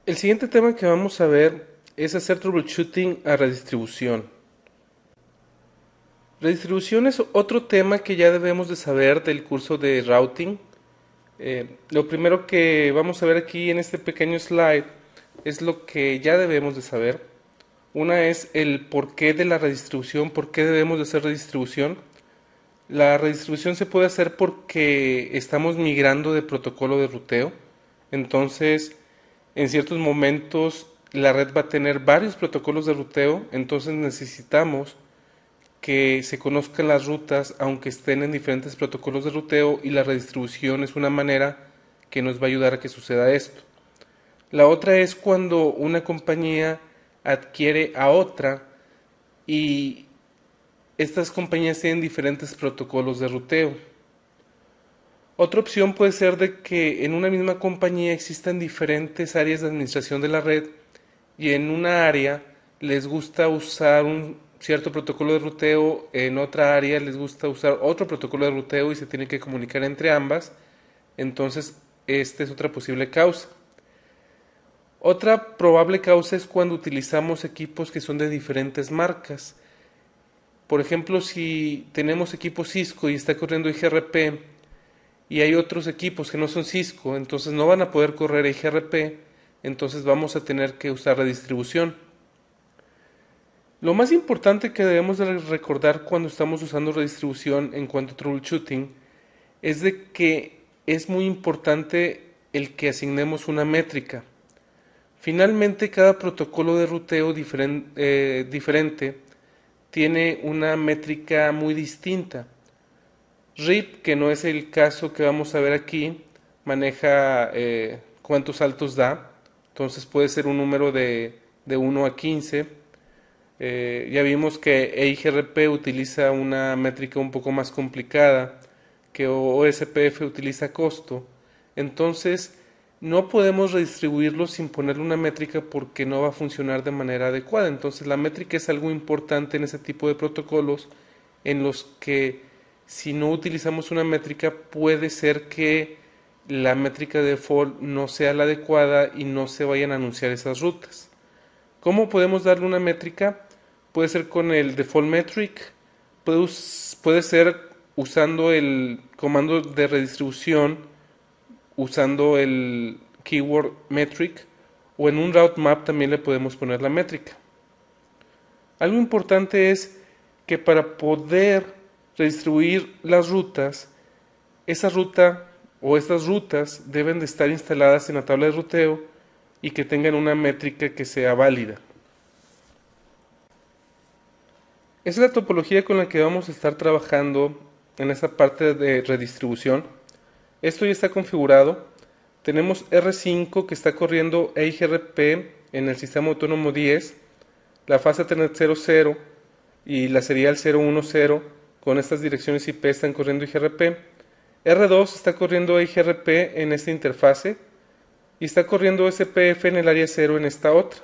El siguiente tema que vamos a ver es hacer troubleshooting a redistribución. Redistribución es otro tema que ya debemos de saber del curso de routing. Lo primero que vamos a ver aquí en este pequeño slide es lo que ya debemos de saber. Una es el porqué de la redistribución, por qué debemos de hacer redistribución. La redistribución se puede hacer porque estamos migrando de protocolo de ruteo. Entonces, en ciertos momentos la red va a tener varios protocolos de ruteo, entonces necesitamos que se conozcan las rutas aunque estén en diferentes protocolos de ruteo, y la redistribución es una manera que nos va a ayudar a que suceda esto. La otra es cuando una compañía adquiere a otra y estas compañías tienen diferentes protocolos de ruteo. Otra opción puede ser de que en una misma compañía existan diferentes áreas de administración de la red, y en una área les gusta usar un cierto protocolo de ruteo, en otra área les gusta usar otro protocolo de ruteo y se tienen que comunicar entre ambas. Entonces, esta es otra posible causa. Otra probable causa es cuando utilizamos equipos que son de diferentes marcas. Por ejemplo, si tenemos equipo Cisco y está corriendo IGRP y hay otros equipos que no son Cisco, entonces no van a poder correr IGRP, entonces vamos a tener que usar redistribución. Lo más importante que debemos de recordar cuando estamos usando redistribución en cuanto a troubleshooting es de que es muy importante el que asignemos una métrica. Finalmente, cada protocolo de ruteo diferente tiene una métrica muy distinta. RIP, que no es el caso que vamos a ver aquí, maneja cuántos saltos da. Entonces puede ser un número de 1 a 15. Ya vimos que EIGRP utiliza una métrica un poco más complicada, que OSPF utiliza costo. Entonces no podemos redistribuirlo sin ponerle una métrica porque no va a funcionar de manera adecuada. Entonces la métrica es algo importante en ese tipo de protocolos en los que si no utilizamos una métrica puede ser que la métrica de default no sea la adecuada y no se vayan a anunciar esas rutas. ¿Cómo podemos darle una métrica? Puede ser con el default metric, puede ser usando el comando de redistribución, usando el keyword metric, o en un route map también le podemos poner la métrica. Algo importante es que para poder redistribuir las rutas, esa ruta o estas rutas deben de estar instaladas en la tabla de ruteo y que tengan una métrica que sea válida. Esa es la topología con la que vamos a estar trabajando en esta parte de redistribución. Esto ya está configurado. Tenemos R5 que está corriendo EIGRP en el sistema autónomo 10, la fase Ethernet 00 y la serial 010. Con estas direcciones IP están corriendo IGRP. R2 está corriendo IGRP en esta interfase y está corriendo SPF en el área 0 en esta otra.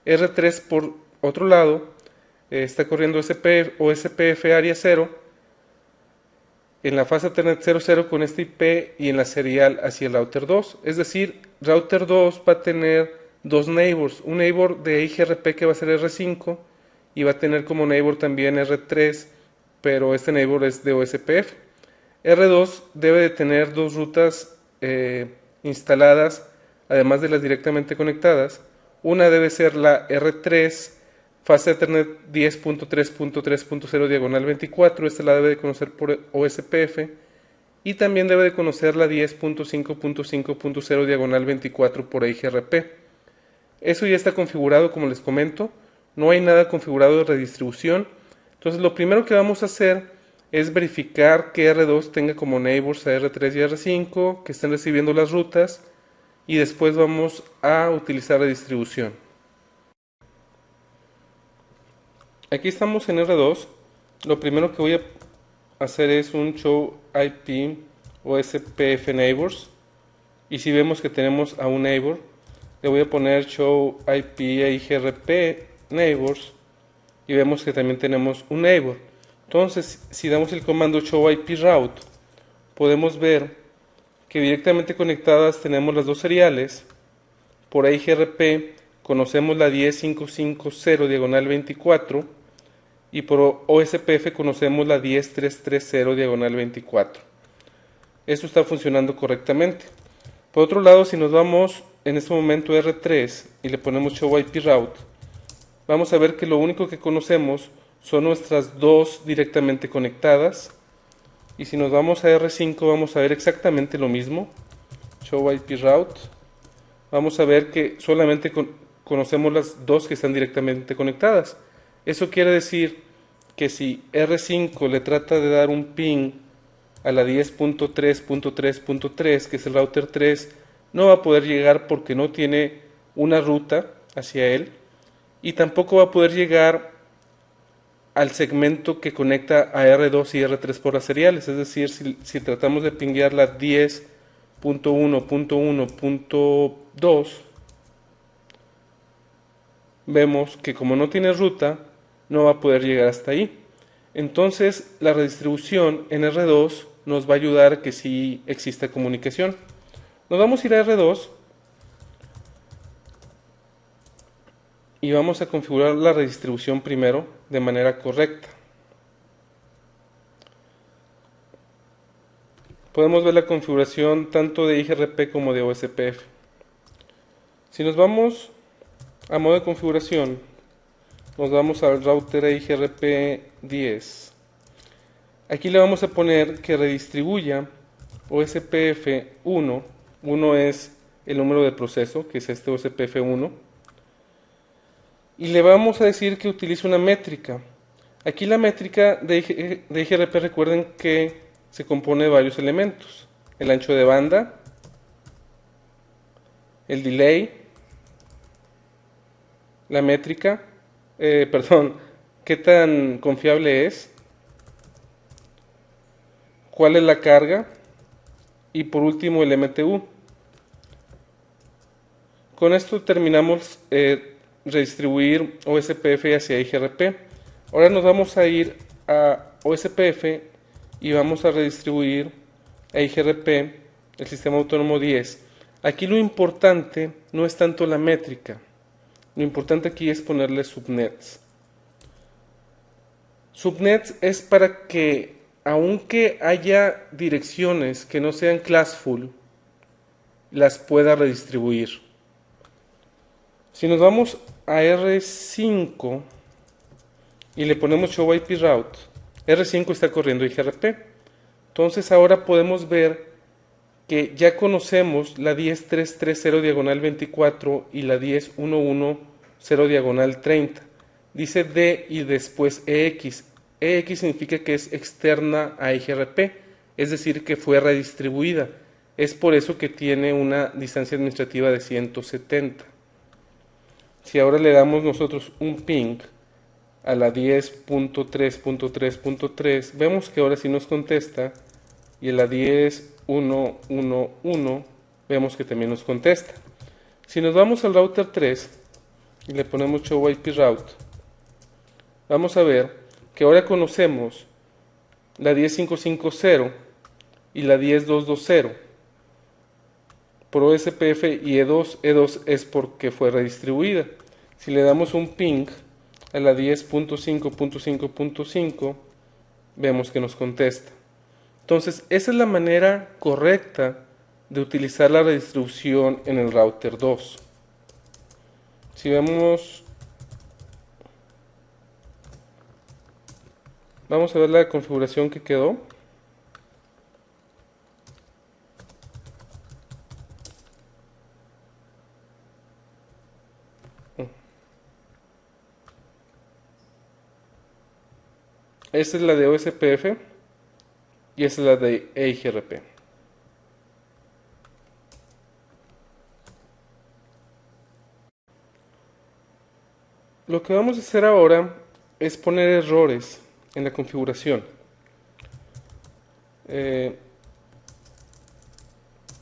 R3 por otro lado está corriendo SPF o SPF área 0 en la fase Ethernet 00 con este IP y en la serial hacia el router 2. Es decir, router 2 va a tener dos neighbors, un neighbor de IGRP que va a ser R5 y va a tener como neighbor también R3, pero este neighbor es de OSPF. R2 debe de tener dos rutas instaladas, además de las directamente conectadas. Una debe ser la R3 fase Ethernet 10.3.3.0 diagonal 24, esta la debe de conocer por OSPF, y también debe de conocer la 10.5.5.0 diagonal 24 por IGRP. Eso ya está configurado, como les comento. No hay nada configurado de redistribución. Entonces lo primero que vamos a hacer es verificar que R2 tenga como neighbors a R3 y R5, que estén recibiendo las rutas, y después vamos a utilizar redistribución. Aquí estamos en R2. Lo primero que voy a hacer es un show IP o SPF neighbors, y si vemos que tenemos a un neighbor, le voy a poner show IP e IGRP neighbors y vemos que también tenemos un neighbor. Entonces, si damos el comando show IP route, podemos ver que directamente conectadas tenemos las dos seriales, por IGRP conocemos la 10550 diagonal 24 y por OSPF conocemos la 10330 diagonal 24. Esto está funcionando correctamente. Por otro lado, si nos vamos en este momento a R3 y le ponemos Show IP Route, vamos a ver que lo único que conocemos son nuestras dos directamente conectadas. Y si nos vamos a R5 vamos a ver exactamente lo mismo. Show IP Route. Vamos a ver que solamente conocemos las dos que están directamente conectadas. Eso quiere decir que si R5 le trata de dar un ping a la 10.3.3.3, que es el router 3, no va a poder llegar porque no tiene una ruta hacia él y tampoco va a poder llegar al segmento que conecta a R2 y R3 por las seriales. Es decir, si tratamos de pinguear la 10.1.1.2, vemos que como no tiene ruta, no va a poder llegar hasta ahí. Entonces, la redistribución en R2 nos va a ayudar a que sí exista comunicación. Nos vamos a ir a R2 y vamos a configurar la redistribución primero de manera correcta. Podemos ver la configuración tanto de IGRP como de OSPF. Si nos vamos a modo de configuración, nos vamos al router IGRP 10. Aquí le vamos a poner que redistribuya OSPF 1. 1 es el número de proceso, que es este OSPF 1. Y le vamos a decir que utilice una métrica. Aquí la métrica de IGRP, recuerden que se compone de varios elementos: el ancho de banda, el delay, la métrica, qué tan confiable es, cuál es la carga y por último el MTU. Con esto terminamos redistribuir OSPF hacia IGRP. Ahora nos vamos a ir a OSPF y vamos a redistribuir a IGRP, el sistema autónomo 10. Aquí lo importante no es tanto la métrica, lo importante aquí es ponerle subnets. Subnets es para que, aunque haya direcciones que no sean classful, las pueda redistribuir. Si nos vamos a R5 y le ponemos Show IP Route, R5 está corriendo IGRP. Entonces ahora podemos ver que ya conocemos la 10330 diagonal 24 y la 10110 diagonal 30. Dice D y después EX. EX significa que es externa a IGRP, es decir, que fue redistribuida. Es por eso que tiene una distancia administrativa de 170. Si ahora le damos nosotros un ping a la 10.3.3.3, vemos que ahora sí nos contesta, y a la 10.1.1.1 vemos que también nos contesta. Si nos vamos al router 3 y le ponemos Show IP Route, vamos a ver que ahora conocemos la 10.550 y la 10.220 por OSPF y E2. E2 es porque fue redistribuida. Si le damos un ping a la 10.5.5.5, vemos que nos contesta. Entonces, esa es la manera correcta de utilizar la redistribución en el router 2. Si vemos, vamos a ver la configuración que quedó. Esta es la de OSPF y esta es la de IGRP. Lo que vamos a hacer ahora es poner errores en la configuración.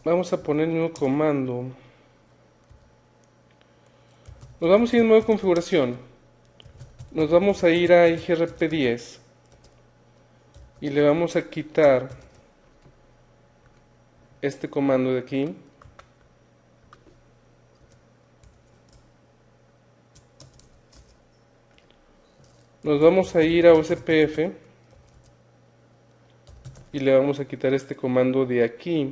Vamos a poner un nuevo comando. Nos vamos a ir en modo de configuración. Nos vamos a ir a IGRP 10 y le vamos a quitar este comando de aquí Nos vamos a ir a OSPF y le vamos a quitar este comando de aquí.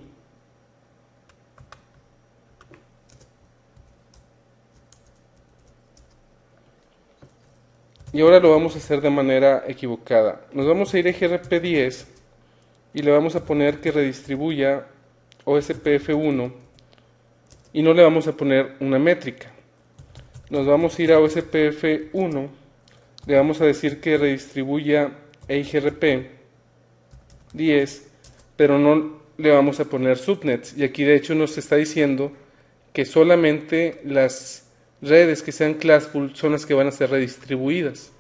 Y ahora lo vamos a hacer de manera equivocada. Nos vamos a ir a grp10 y le vamos a poner que redistribuya OSPF1 y no le vamos a poner una métrica. Nos vamos a ir a OSPF1, le vamos a decir que redistribuya EIGRP10, pero no le vamos a poner subnets. Y aquí de hecho nos está diciendo que solamente las redes que sean classful son las que van a ser redistribuidas.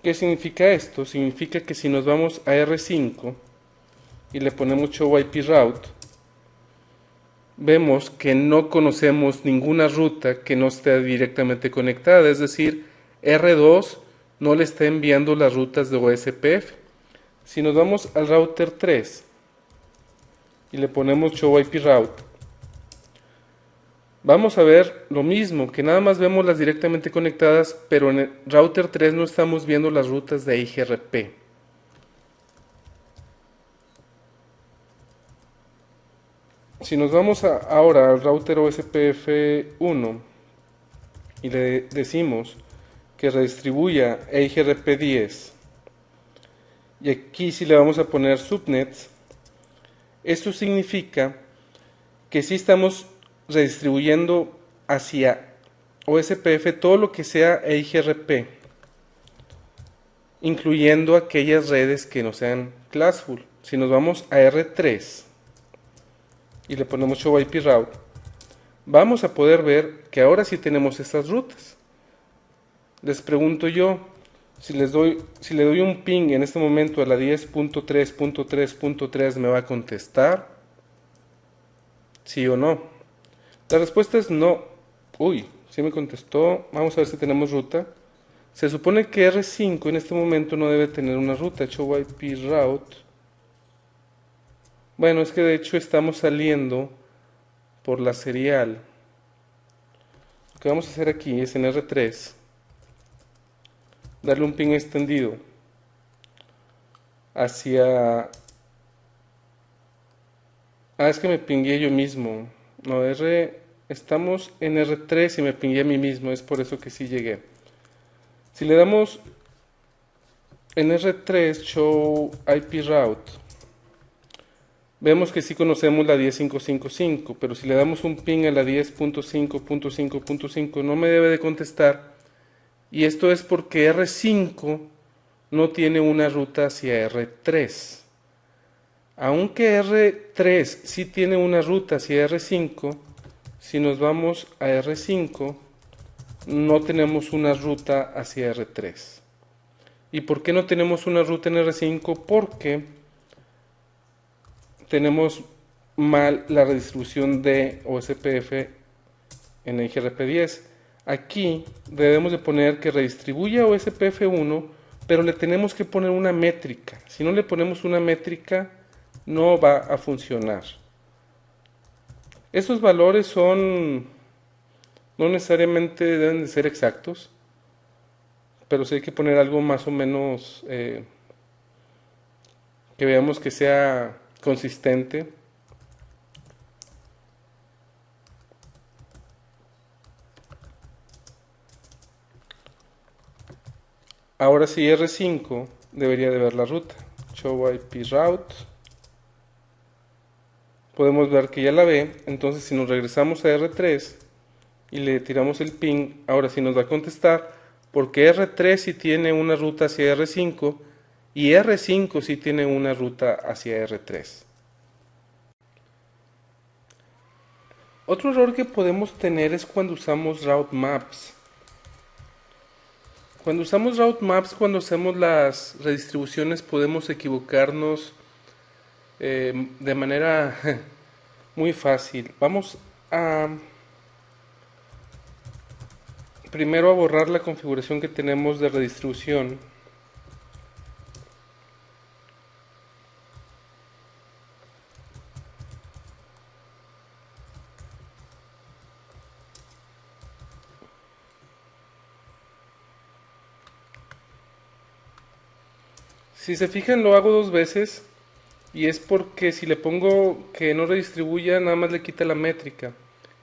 ¿Qué significa esto? Significa que si nos vamos a R5 y le ponemos show IP route, vemos que no conocemos ninguna ruta que no esté directamente conectada, es decir, R2 no le está enviando las rutas de OSPF. Si nos vamos al router 3 y le ponemos show IP route, vamos a ver lo mismo, que nada más vemos las directamente conectadas, pero en el router 3 no estamos viendo las rutas de IGRP. Si nos vamos ahora al router OSPF1 y le decimos que redistribuya EIGRP10 y aquí sí le vamos a poner subnets, esto significa que sí estamos redistribuyendo hacia OSPF todo lo que sea EIGRP, incluyendo aquellas redes que no sean classful. Si nos vamos a R3 y le ponemos show IP route, vamos a poder ver que ahora sí tenemos estas rutas. Les pregunto yo, si le doy un ping en este momento a la 10.3.3.3, ¿me va a contestar? ¿Sí o no? La respuesta es no. Uy, sí me contestó. Vamos a ver si tenemos ruta. Se supone que R5 en este momento no debe tener una ruta. Show IP route. Bueno, es que de hecho estamos saliendo por la serial. Lo que vamos a hacer aquí es en R3 darle un ping extendido hacia... es que me pingué yo mismo. No, estamos en R3 y me pingué a mí mismo, es por eso que sí llegué. Si le damos en R3 show IP route, vemos que sí conocemos la 10.555, pero si le damos un ping a la 10.5.5.5 no me debe de contestar. Y esto es porque R5 no tiene una ruta hacia R3. Aunque R3 sí tiene una ruta hacia R5, si nos vamos a R5, no tenemos una ruta hacia R3. ¿Y por qué no tenemos una ruta en R5? Porque tenemos mal la redistribución de OSPF en el IGRP10. Aquí debemos de poner que redistribuya OSPF1, pero le tenemos que poner una métrica. Si no le ponemos una métrica, no va a funcionar. Esos valores no necesariamente deben de ser exactos, pero sí hay que poner algo más o menos que veamos que sea consistente. Ahora sí, R5 debería de ver la ruta. Show IP route. Podemos ver que ya la ve. Entonces si nos regresamos a R3 y le tiramos el ping, ahora sí nos va a contestar, porque R3 sí tiene una ruta hacia R5 y R5 sí tiene una ruta hacia R3. Otro error que podemos tener es cuando usamos route maps. Cuando usamos route maps, cuando hacemos las redistribuciones, podemos equivocarnos de manera muy fácil. Vamos a primero a borrar la configuración que tenemos de redistribución. Si se fijan, lo hago dos veces y es porque si le pongo que no redistribuya, nada más le quita la métrica.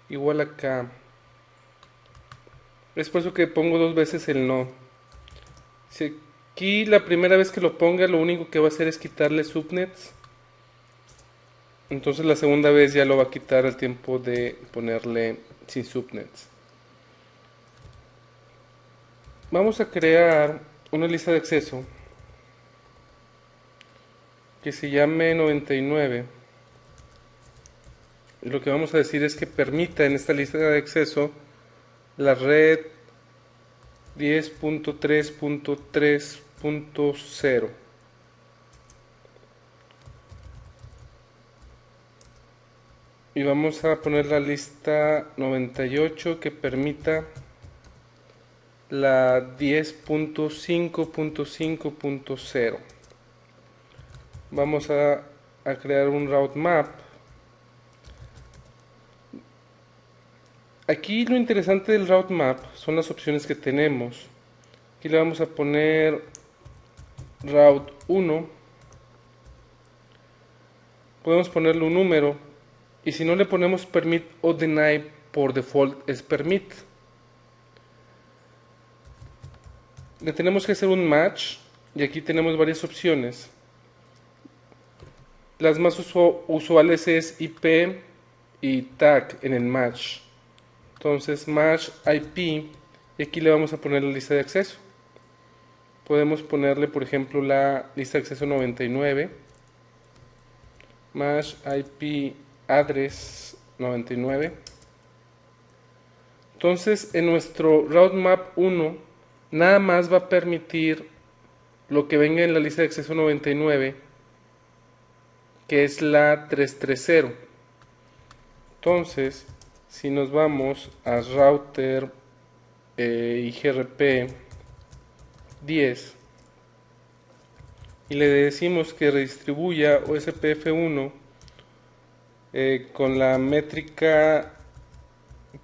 Igual acá. Es por eso que pongo dos veces el no. Si aquí la primera vez que lo ponga, lo único que va a hacer es quitarle subnets. Entonces la segunda vez ya lo va a quitar al tiempo de ponerle sin subnets. Vamos a crear una lista de acceso que se llame 99. Y lo que vamos a decir es que permita en esta lista de acceso la red 10.3.3.0. Y vamos a poner la lista 98 que permita la 10.5.5.0. Vamos a crear un route map. Aquí lo interesante del route map son las opciones que tenemos. Aquí le vamos a poner route 1. Podemos ponerle un número. Y si no le ponemos permit o deny, por default es permit. Le tenemos que hacer un match. Y aquí tenemos varias opciones. Las más usuales es IP y tag en el match. Entonces match IP y aquí le vamos a poner la lista de acceso. Podemos ponerle por ejemplo la lista de acceso 99, match IP address 99. Entonces en nuestro route map 1 nada más va a permitir lo que venga en la lista de acceso 99, que es la 330. Entonces si nos vamos a router IGRP 10 y le decimos que redistribuya OSPF1 con la métrica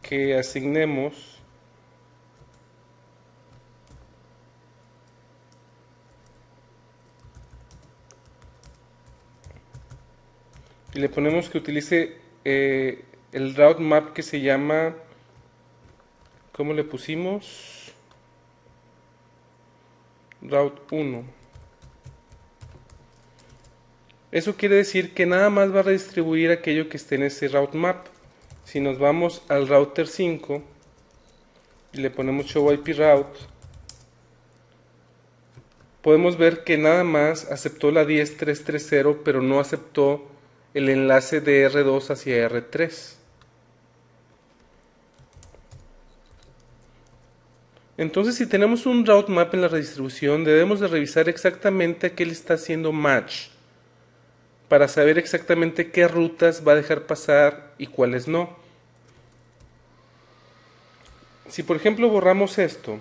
que asignemos, y le ponemos que utilice el route map que se llama, ¿cómo le pusimos? Route 1. Eso quiere decir que nada más va a redistribuir aquello que esté en ese route map. Si nos vamos al router 5 y le ponemos show IP route, podemos ver que nada más aceptó la 10.330, pero no aceptó el enlace de R2 hacia R3. Entonces, si tenemos un route map en la redistribución, debemos de revisar exactamente a qué le está haciendo match para saber exactamente qué rutas va a dejar pasar y cuáles no. Si por ejemplo borramos esto,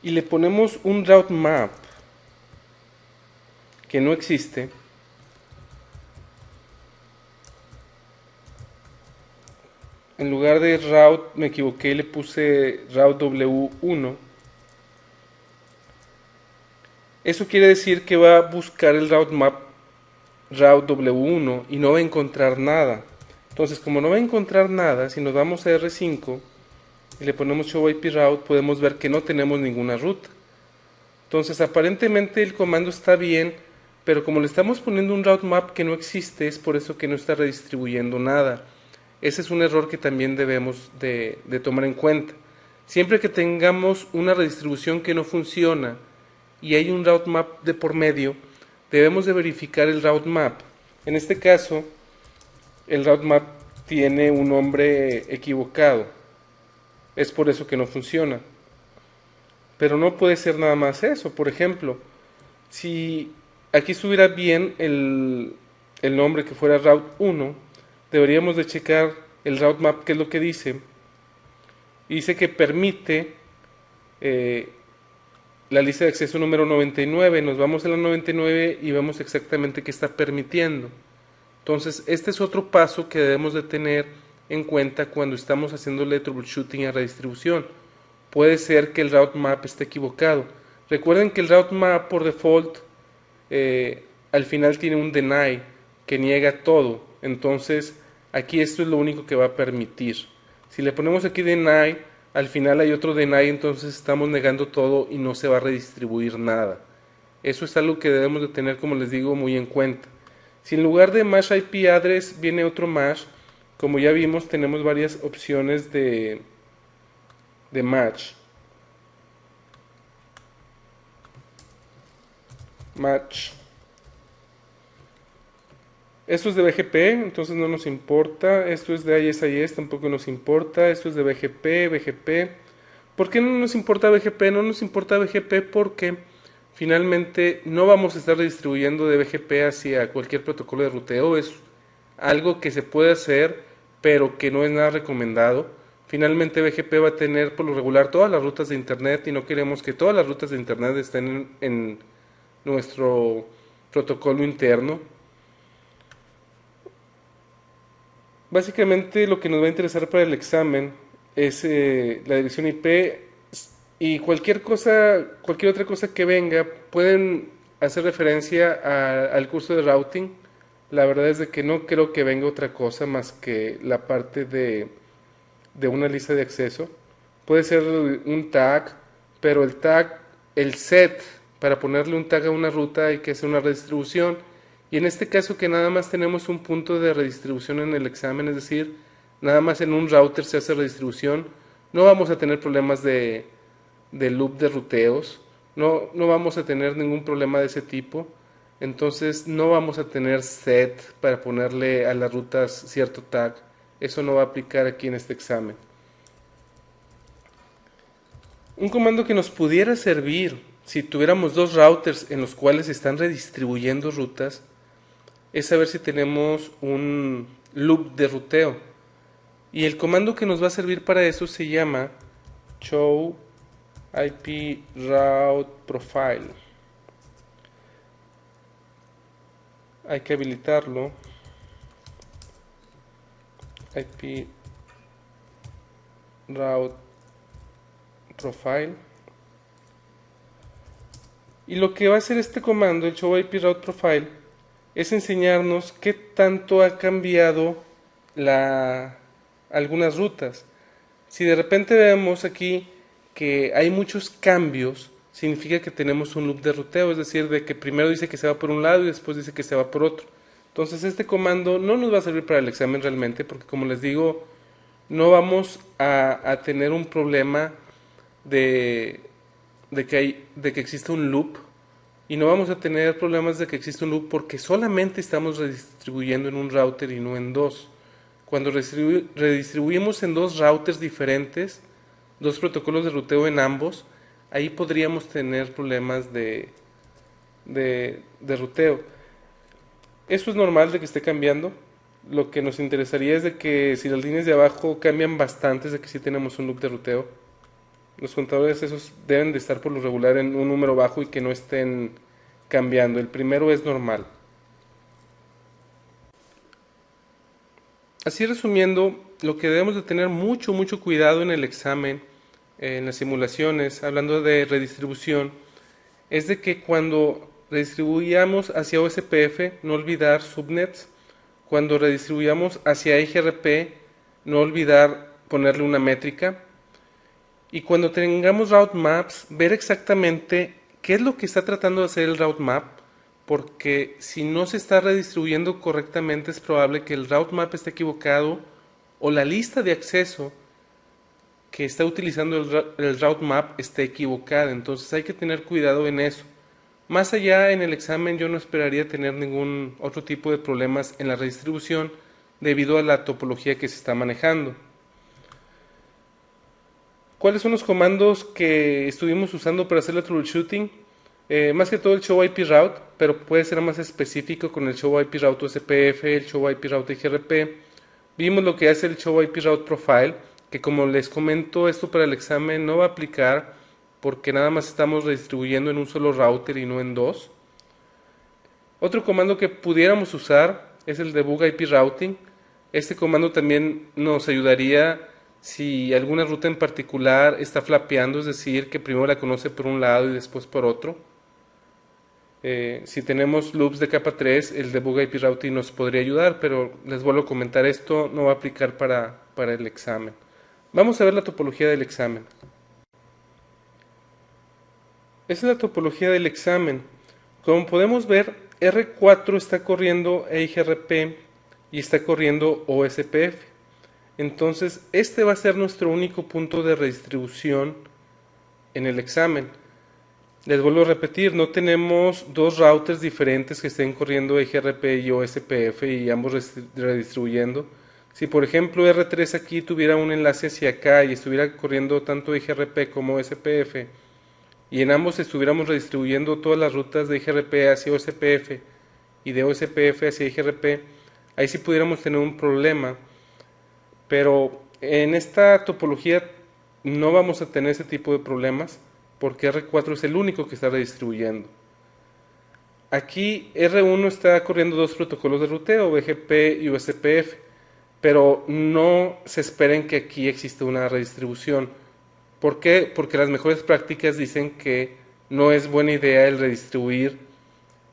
y le ponemos un route map que no existe, en lugar de route me equivoqué y le puse route W1. Eso quiere decir que va a buscar el route map route W1 y no va a encontrar nada. Entonces, como no va a encontrar nada, si nos vamos a R5 y le ponemos show IP route, podemos ver que no tenemos ninguna ruta. Entonces, aparentemente el comando está bien, pero como le estamos poniendo un route map que no existe, es por eso que no está redistribuyendo nada. Ese es un error que también debemos de tomar en cuenta. Siempre que tengamos una redistribución que no funciona y hay un route map de por medio, debemos de verificar el route map. En este caso, el route map tiene un nombre equivocado. Es por eso que no funciona. Pero no puede ser nada más eso. Por ejemplo, si aquí estuviera bien el nombre que fuera route 1, deberíamos de checar el route map, que es lo que dice. Y dice que permite la lista de acceso número 99. Nos vamos a la 99 y vemos exactamente qué está permitiendo. Entonces, este es otro paso que debemos de tener en cuenta cuando estamos haciéndole troubleshooting a redistribución. Puede ser que el route map esté equivocado. Recuerden que el route map por default al final tiene un deny que niega todo. Entonces, aquí esto es lo único que va a permitir. Si le ponemos aquí deny, al final hay otro deny, entonces estamos negando todo y no se va a redistribuir nada. Eso es algo que debemos de tener, como les digo, muy en cuenta. Si en lugar de mash IP address viene otro mash, como ya vimos, tenemos varias opciones de match. Esto es de BGP, entonces no nos importa. Esto es de ISIS, tampoco nos importa. Esto es de BGP. ¿Por qué no nos importa BGP? No nos importa BGP porque finalmente no vamos a estar redistribuyendo de BGP hacia cualquier protocolo de ruteo. Es algo que se puede hacer, pero que no es nada recomendado. Finalmente BGP va a tener por lo regular todas las rutas de internet y no queremos que todas las rutas de internet estén en nuestro protocolo interno. Básicamente lo que nos va a interesar para el examen es la dirección IP y cualquier otra cosa que venga, pueden hacer referencia al curso de routing. La verdad es de que no creo que venga otra cosa más que la parte de una lista de acceso. Puede ser un tag, pero el set, para ponerle un tag a una ruta hay que hacer una redistribución. Y en este caso que nada más tenemos un punto de redistribución en el examen, es decir, nada más en un router se hace redistribución, no vamos a tener problemas de loop de ruteos, no vamos a tener ningún problema de ese tipo. Entonces no vamos a tener set para ponerle a las rutas cierto tag. Eso no va a aplicar aquí en este examen. Un comando que nos pudiera servir si tuviéramos dos routers en los cuales se están redistribuyendo rutas es saber si tenemos un loop de ruteo. Y el comando que nos va a servir para eso se llama show IP route profile. Hay que habilitarlo. IP route profile. Y lo que va a hacer este comando, el show IP route profile, es enseñarnos qué tanto ha cambiado algunas rutas. Si de repente vemos aquí que hay muchos cambios, significa que tenemos un loop de ruteo, es decir, de que primero dice que se va por un lado y después dice que se va por otro. Entonces este comando no nos va a servir para el examen realmente, porque como les digo, no vamos a tener un problema de que exista un loop, y no vamos a tener problemas de que exista un loop porque solamente estamos redistribuyendo en un router y no en dos. Cuando redistribuimos en dos routers diferentes, dos protocolos de ruteo en ambos, ahí podríamos tener problemas de ruteo. Eso es normal de que esté cambiando. Lo que nos interesaría es de que si las líneas de abajo cambian bastante, es de que sí tenemos un loop de ruteo. Los contadores esos deben de estar por lo regular en un número bajo y que no estén cambiando. El primero es normal. Así resumiendo, lo que debemos de tener mucho cuidado en el examen, en las simulaciones, hablando de redistribución, es de que cuando redistribuyamos hacia OSPF, no olvidar subnets. Cuando redistribuyamos hacia IGRP, no olvidar ponerle una métrica. Y cuando tengamos route maps, ver exactamente qué es lo que está tratando de hacer el route map, porque si no se está redistribuyendo correctamente es probable que el route map esté equivocado o la lista de acceso que está utilizando el route map esté equivocada. Entonces hay que tener cuidado en eso. Más allá, en el examen yo no esperaría tener ningún otro tipo de problemas en la redistribución debido a la topología que se está manejando. ¿Cuáles son los comandos que estuvimos usando para hacer el troubleshooting? Más que todo el show IP route, pero puede ser más específico con el show IP route OSPF, el show IP route IGRP. Vimos lo que hace el show IP route profile, que como les comento, esto para el examen no va a aplicar porque nada más estamos redistribuyendo en un solo router y no en dos. Otro comando que pudiéramos usar es el debug IP routing. Este comando también nos ayudaría si alguna ruta en particular está flapeando, es decir, que primero la conoce por un lado y después por otro. Si tenemos loops de capa 3, el debug IP routing nos podría ayudar, pero les vuelvo a comentar, esto no va a aplicar para el examen. Vamos a ver la topología del examen. Esa es la topología del examen. Como podemos ver, R4 está corriendo EIGRP y está corriendo OSPF. Entonces, este va a ser nuestro único punto de redistribución en el examen. Les vuelvo a repetir, no tenemos dos routers diferentes que estén corriendo EIGRP y OSPF y ambos redistribuyendo. Si por ejemplo R3 aquí tuviera un enlace hacia acá y estuviera corriendo tanto EIGRP como OSPF, y en ambos estuviéramos redistribuyendo todas las rutas de IGRP hacia OSPF y de OSPF hacia IGRP, ahí sí pudiéramos tener un problema, pero en esta topología no vamos a tener ese tipo de problemas porque R4 es el único que está redistribuyendo. Aquí R1 está corriendo dos protocolos de ruteo, BGP y OSPF, pero no se esperen que aquí exista una redistribución. ¿Por qué? Porque las mejores prácticas dicen que no es buena idea el redistribuir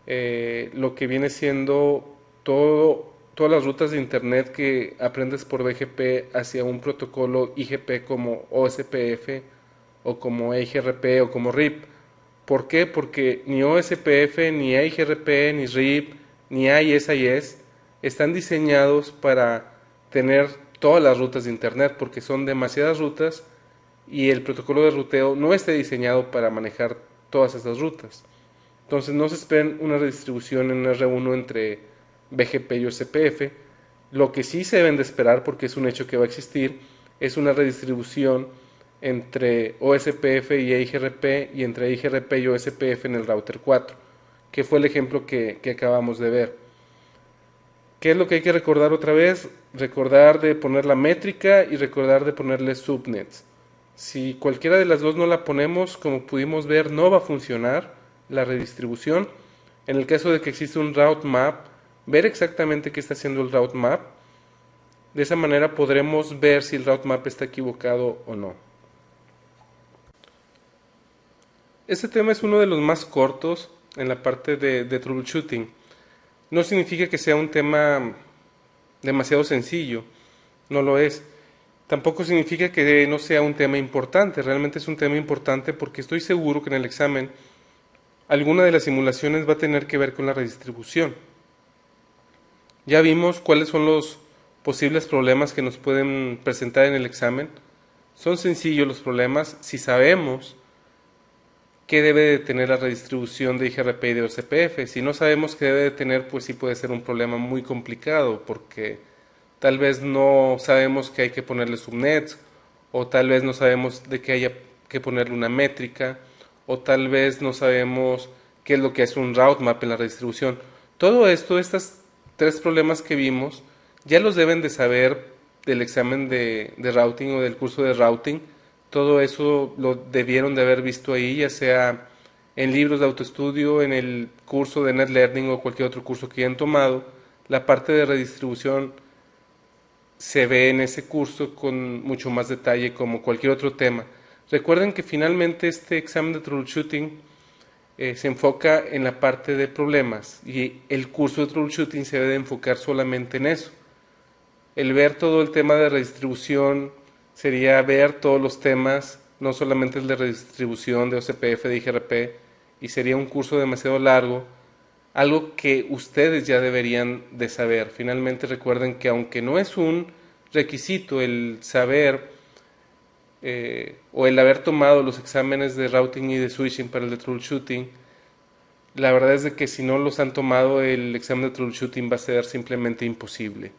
lo que viene siendo todas las rutas de internet que aprendes por BGP hacia un protocolo IGP como OSPF o como EIGRP o como RIP. ¿Por qué? Porque ni OSPF, ni EIGRP, ni RIP, ni AIS están diseñados para tener todas las rutas de internet porque son demasiadas rutas y el protocolo de ruteo no está diseñado para manejar todas estas rutas. Entonces no se esperen una redistribución en R1 entre BGP y OSPF. Lo que sí se deben de esperar, porque es un hecho que va a existir, es una redistribución entre OSPF y EIGRP y entre EIGRP y OSPF en el router 4, que fue el ejemplo que acabamos de ver. ¿Qué es lo que hay que recordar otra vez? Recordar de poner la métrica y recordar de ponerle subnets. Si cualquiera de las dos no la ponemos, como pudimos ver, no va a funcionar la redistribución. En el caso de que existe un route map, ver exactamente qué está haciendo el route map. De esa manera podremos ver si el route map está equivocado o no. Este tema es uno de los más cortos en la parte de troubleshooting. No significa que sea un tema demasiado sencillo, no lo es. Tampoco significa que no sea un tema importante, realmente es un tema importante porque estoy seguro que en el examen alguna de las simulaciones va a tener que ver con la redistribución. Ya vimos cuáles son los posibles problemas que nos pueden presentar en el examen. Son sencillos los problemas si sabemos qué debe de tener la redistribución de IGRP y de OSPF. Si no sabemos qué debe de tener, pues sí puede ser un problema muy complicado porque tal vez no sabemos que hay que ponerle subnets, o tal vez no sabemos de que haya que ponerle una métrica, o tal vez no sabemos qué es lo que hace un route map en la redistribución. Todo esto, estos tres problemas que vimos, ya los deben de saber del examen de routing o del curso de routing. Todo eso lo debieron de haber visto ahí, ya sea en libros de autoestudio, en el curso de Net Learning o cualquier otro curso que hayan tomado. La parte de redistribución se ve en ese curso con mucho más detalle como cualquier otro tema. Recuerden que finalmente este examen de troubleshooting se enfoca en la parte de problemas y el curso de troubleshooting se debe de enfocar solamente en eso. El ver todo el tema de redistribución sería ver todos los temas, no solamente el de redistribución de OSPF, de IGRP, y sería un curso demasiado largo, algo que ustedes ya deberían de saber. Finalmente recuerden que aunque no es un requisito el saber o el haber tomado los exámenes de routing y de switching para el de troubleshooting, la verdad es de que si no los han tomado el examen de troubleshooting va a ser simplemente imposible.